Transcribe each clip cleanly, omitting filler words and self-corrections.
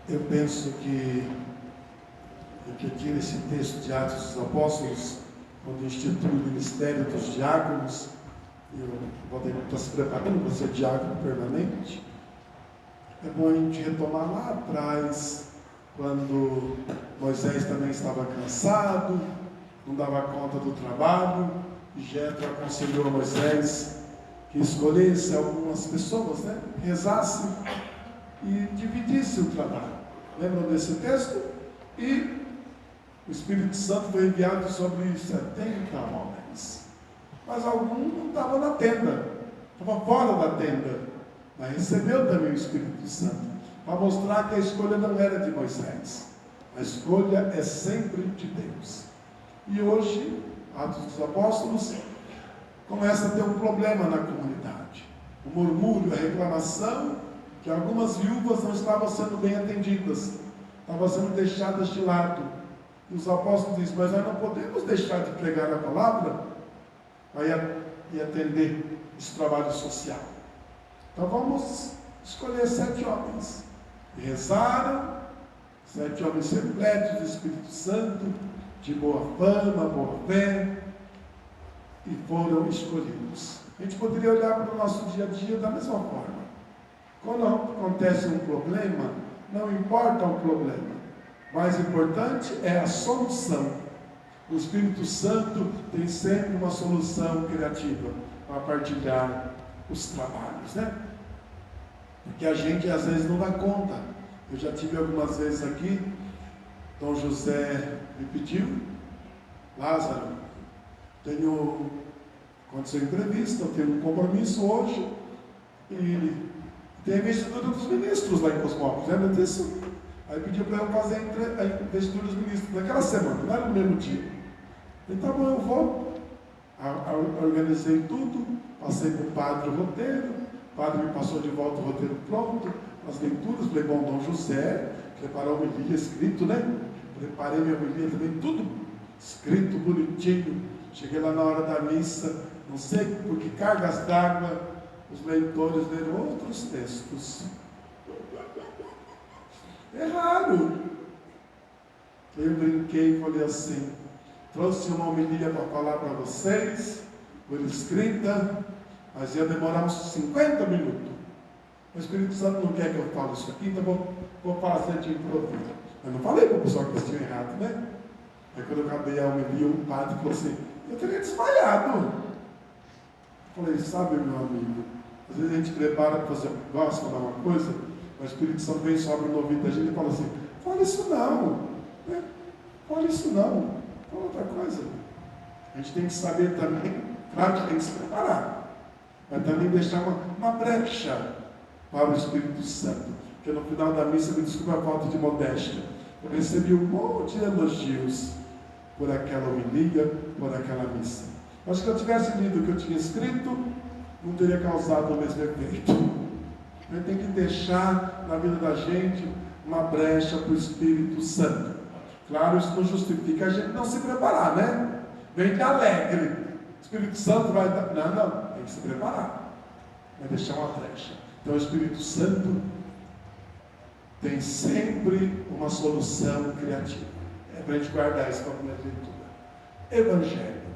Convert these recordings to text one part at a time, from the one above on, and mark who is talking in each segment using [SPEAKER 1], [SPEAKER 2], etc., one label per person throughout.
[SPEAKER 1] Eu penso que aqui nesse texto de Atos dos Apóstolos, quando institui o ministério dos diáconos, eu vou estar se preparando para ser diácono permanente. É bom a gente retomar lá atrás, quando Moisés também estava cansado, não dava conta do trabalho, e Jetro aconselhou a Moisés que escolhesse algumas pessoas, rezasse e dividisse o trabalho. Lembram desse texto? E o Espírito Santo foi enviado sobre 70 homens. Mas algum não estava na tenda, estava fora da tenda, mas recebeu também o Espírito Santo, para mostrar que a escolha não era de Moisés. A escolha é sempre de Deus. E hoje, Atos dos Apóstolos, começa a ter um problema na comunidade. O murmúrio, a reclamação, que algumas viúvas não estavam sendo bem atendidas, estavam sendo deixadas de lado. E os apóstolos dizem, mas nós não podemos deixar de pregar a palavra e atender esse trabalho social. Então vamos escolher 7 homens. E rezaram, 7 homens repletos do Espírito Santo, de boa fama, boa fé, e foram escolhidos. A gente poderia olhar para o nosso dia a dia da mesma forma. Quando acontece um problema, não importa o problema, o mais importante é a solução. O Espírito Santo tem sempre uma solução criativa para partilhar os trabalhos, Porque a gente às vezes não dá conta. Eu já tive algumas vezes aqui, Dom José me pediu, Lázaro, aconteceu entrevista, eu tenho um compromisso hoje, e tem a investidura dos ministros lá em Cosmópolis, lembra disso? Aí pediu para eu fazer a investidura dos ministros naquela semana, não era no mesmo dia. Então eu vou, organizei tudo, passei para o padre o roteiro, o padre me passou de volta o roteiro pronto, as leituras, falei, bom, Dom José, preparou a homilia escrito, Preparei minha homilia também, tudo escrito, bonitinho. Cheguei lá na hora da missa, não sei por que cargas d'água, os leitores leram outros textos. É raro. Eu brinquei e falei assim, trouxe uma homilia para falar para vocês, por escrita, mas ia demorar uns 50 minutos. O Espírito Santo não quer que eu fale isso aqui, então vou fazer de improviso. Eu não falei para o pessoal que eles tinham errado, Aí quando eu acabei a homilia, o padre falou assim, eu teria desmaiado. Eu falei, sabe, meu amigo, às vezes a gente prepara para fazer, gosta de falar uma coisa, o Espírito Santo vem sobre no ouvido da gente e fala assim, fala isso não, fala isso não, fala outra coisa. A gente tem que saber também, claro que tem que se preparar, mas também deixar uma brecha para o Espírito Santo, porque no final da missa, me desculpa a falta de modéstia, eu recebi um monte de elogios por aquela homilia, por aquela missa. Mas se eu tivesse lido o que eu tinha escrito, não teria causado o mesmo efeito. A gente tem que deixar na vida da gente uma brecha para o Espírito Santo. Claro, isso não justifica a gente não se preparar, Vem de alegre. O Espírito Santo vai dar. Não, tem que se preparar. Vai deixar uma brecha. Então o Espírito Santo tem sempre uma solução criativa. É para a gente guardar isso para a primeira leitura. Evangelho.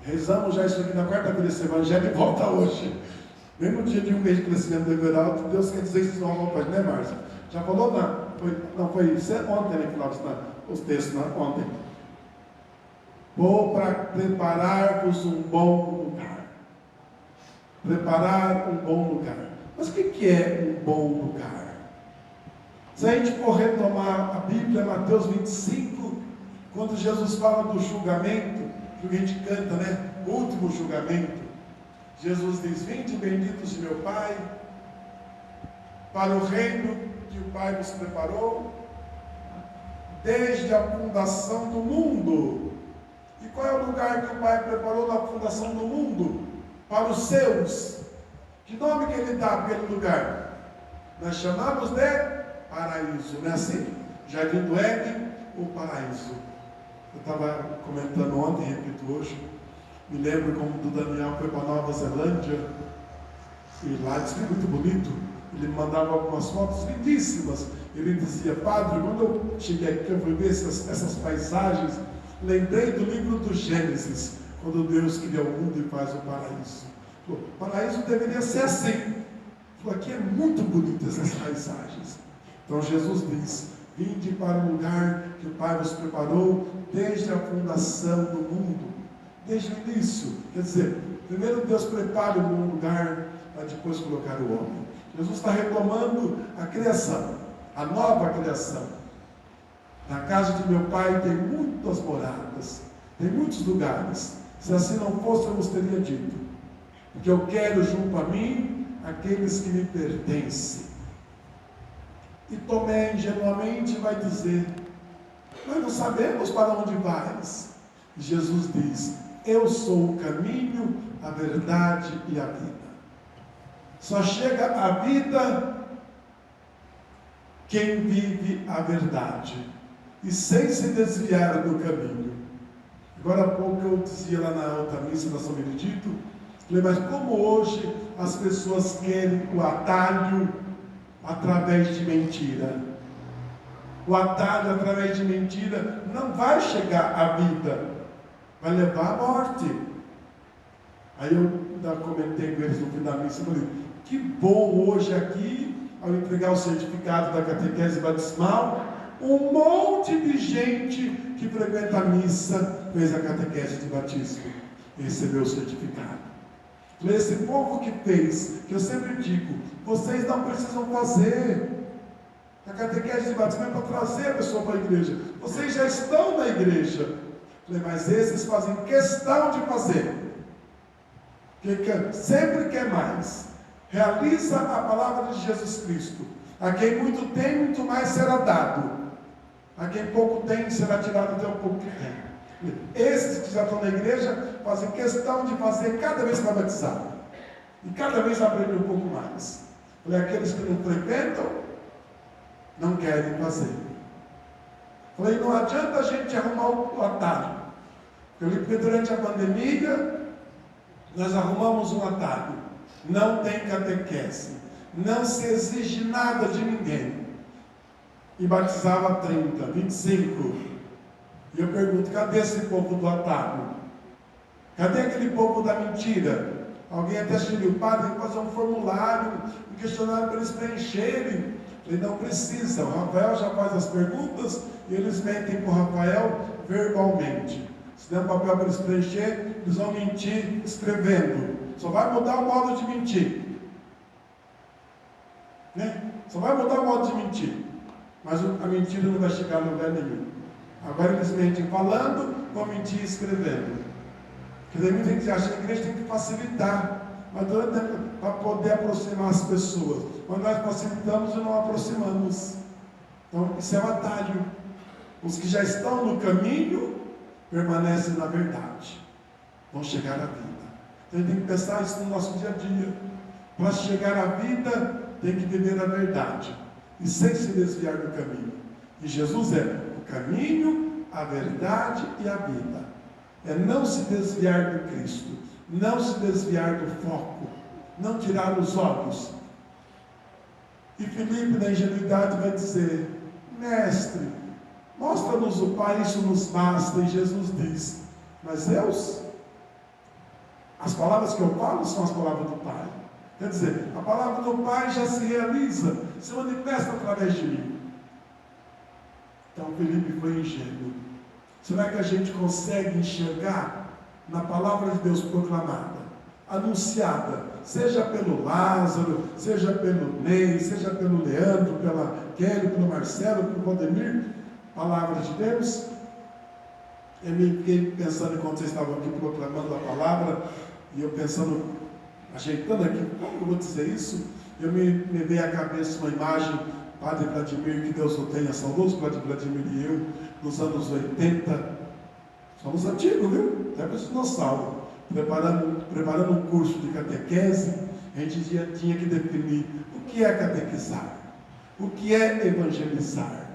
[SPEAKER 1] Rezamos já isso aqui na quarta-feira, esse Evangelho e volta hoje. Mesmo dia de um mês de crescimento do Everaldo, Deus quer dizer isso numa página, Márcia? Já falou? Não foi ontem, né, os textos, ontem. Vou para preparar-vos um bom lugar. Preparar um bom lugar. Mas o que é um bom lugar? Se a gente for retomar a Bíblia, Mateus 25, quando Jesus fala do julgamento, que a gente canta, O último julgamento, Jesus diz, vinde benditos de meu Pai, para o reino que o Pai nos preparou, desde a fundação do mundo. E qual é o lugar que o Pai preparou na fundação do mundo? Para os seus. Que nome que Ele dá para aquele lugar? Nós chamamos de paraíso, não é assim? Jardim do Éden, o paraíso. Eu estava comentando ontem, repito hoje, me lembro como do Daniel foi para Nova Zelândia, e lá diz que é muito bonito, Ele me mandava algumas fotos lindíssimas. Ele dizia: padre, quando eu cheguei aqui, eu fui ver essas paisagens, lembrei do livro do Gênesis, quando Deus cria o mundo e faz o paraíso. O paraíso deveria ser assim. Aqui é muito bonito essas paisagens. Então Jesus diz: vinde para o lugar que o Pai vos preparou desde a fundação do mundo, desde o início. Quer dizer, primeiro Deus prepara um lugar para depois colocar o homem. Jesus está retomando a criação, a nova criação. Na casa de meu Pai tem muitas moradas, tem muitos lugares. Se assim não fosse, eu vos teria dito, porque eu quero junto a mim aqueles que me pertencem. E Tomé ingenuamente vai dizer: nós não sabemos para onde vais. E Jesus diz: eu sou o caminho, a verdade e a vida. Só chega à vida quem vive a verdade e sem se desviar do caminho. Agora há pouco eu dizia lá na alta missa da São Benedito, falei: mas como hoje as pessoas querem o atalho através de mentira? O atalho através de mentira não vai chegar à vida, vai levar à morte. Aí eu ainda comentei com eles no fim da missa, falei: que bom hoje aqui, ao entregar o certificado da catequese batismal, um monte de gente que frequenta a missa fez a catequese de batismo e recebeu o certificado. Falei: esse povo que fez, que eu sempre digo, vocês não precisam fazer. A catequese de batismo é para trazer a pessoa para a igreja. Vocês já estão na igreja. Falei: mas esses fazem questão de fazer. Porque sempre quer mais. Realiza a palavra de Jesus Cristo. A quem muito tem, muito mais será dado. A quem pouco tem, será tirado até o pouco que tem. Esses que já estão na igreja fazem questão de fazer cada vez que vai batizar. E cada vez aprendem um pouco mais. Falei: aqueles que não frequentam, não querem fazer. Falei: não adianta a gente arrumar o atalho. Porque durante a pandemia, nós arrumamos um atalho. Não tem catequese, não se exige nada de ninguém. E batizava 30, 25. E eu pergunto: cadê esse povo do atalho? Cadê aquele povo da mentira? Alguém até chegou: padre, tem que fazer um formulário, um questionário para eles preencherem. Ele: não precisa, o Rafael já faz as perguntas e eles mentem com o Rafael verbalmente. Se der um papel para eles preencher, eles vão mentir escrevendo. Só vai mudar o modo de mentir, né? Só vai mudar o modo de mentir, mas a mentira não vai chegar a lugar nenhum. Agora eles mentem falando, vão mentir escrevendo. Porque daí muita gente acha que a igreja tem que facilitar, mas para poder aproximar as pessoas. Mas nós facilitamos e não aproximamos. Então isso é um atalho. Os que já estão no caminho permanecem na verdade, vão chegar à vida. Então a gente tem que pensar isso no nosso dia a dia. Para chegar à vida, tem que viver a verdade e sem se desviar do caminho. E Jesus é o caminho, a verdade e a vida. É não se desviar do Cristo, não se desviar do foco, não tirar os olhos. E Filipe, na ingenuidade, vai dizer: mestre, mostra-nos o Pai, isso nos basta. E Jesus diz: mas as palavras que eu falo são as palavras do Pai. Quer dizer, a palavra do Pai já se realiza, se manifesta através de mim. Então Filipe foi ingênuo. Será que a gente consegue enxergar na palavra de Deus proclamada, anunciada, seja pelo Lázaro, seja pelo Ney, seja pelo Leandro, pela Kelly, pelo Marcelo, pelo Valdemir, palavra de Deus? Eu me fiquei pensando enquanto vocês estavam aqui proclamando a palavra, e eu pensando, ajeitando aqui, como eu vou dizer isso? Eu me veio à cabeça uma imagem, Padre Vladimir, que Deus o tenha, saudoso Padre Vladimir e eu, nos anos 80, somos antigos, viu? Até para os dinossauros, preparando um curso de catequese, a gente tinha que definir o que é catequizar, o que é evangelizar.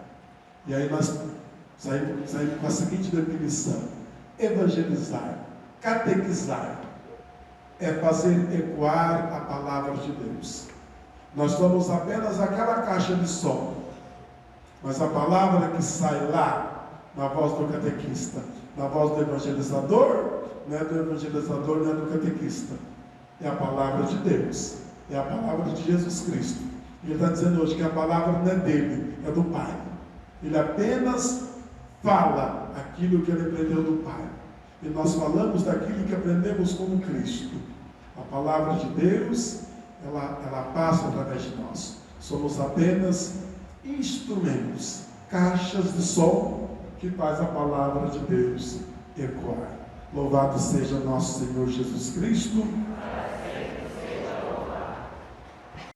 [SPEAKER 1] E aí nós saímos com a seguinte definição: evangelizar, catequizar, é fazer ecoar a palavra de Deus. Nós somos apenas aquela caixa de som. Mas a palavra que sai lá, na voz do catequista, na voz do evangelizador, não é do evangelizador, não é do catequista. É a palavra de Deus. É a palavra de Jesus Cristo. Ele está dizendo hoje que a palavra não é dele, é do Pai. Ele apenas fala aquilo que ele aprendeu do Pai. E nós falamos daquilo que aprendemos com Cristo. A palavra de Deus, ela passa através de nós. Somos apenas instrumentos, caixas de som que faz a palavra de Deus ecoar. Louvado seja nosso Senhor Jesus Cristo.